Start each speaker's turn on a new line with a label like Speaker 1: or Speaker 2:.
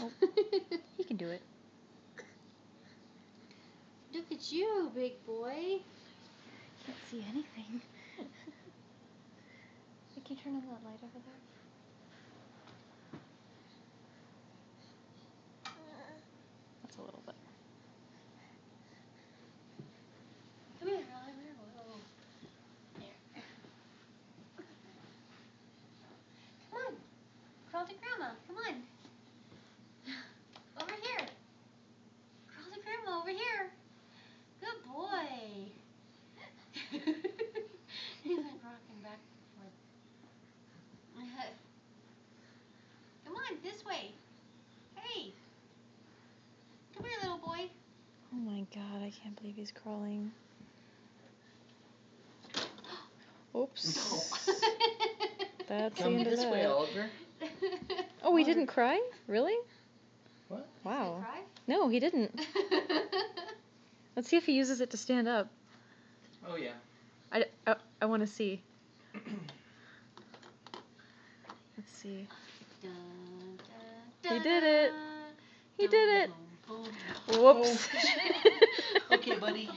Speaker 1: Oh, he can do it.
Speaker 2: Look at you, big boy.
Speaker 1: Can't see anything. Can you turn on that light over there? That's a little bit.
Speaker 2: Come here, Oliver. Whoa. There. Come on. Crawl to Grandma. Come on. Over here. Crawl to Grandma. Over here. Good boy. He's like rocking back and forth. Come on, this way. Hey. Come here, little boy.
Speaker 1: Oh my god, I can't believe he's crawling. Oops. That's the
Speaker 3: Come
Speaker 1: end of
Speaker 3: this
Speaker 1: that.
Speaker 3: way, Oliver.
Speaker 1: Oh, he didn't cry? Really?
Speaker 3: What?
Speaker 1: Wow.
Speaker 2: Cry?
Speaker 1: No, he didn't. Let's see if he uses it to stand up.
Speaker 3: Oh, yeah.
Speaker 1: I want to see. Let's see.
Speaker 2: Dun, dun,
Speaker 1: He did it. He
Speaker 2: dun,
Speaker 1: did it.
Speaker 2: boom, boom, boom.
Speaker 1: Whoops.
Speaker 3: Okay, buddy.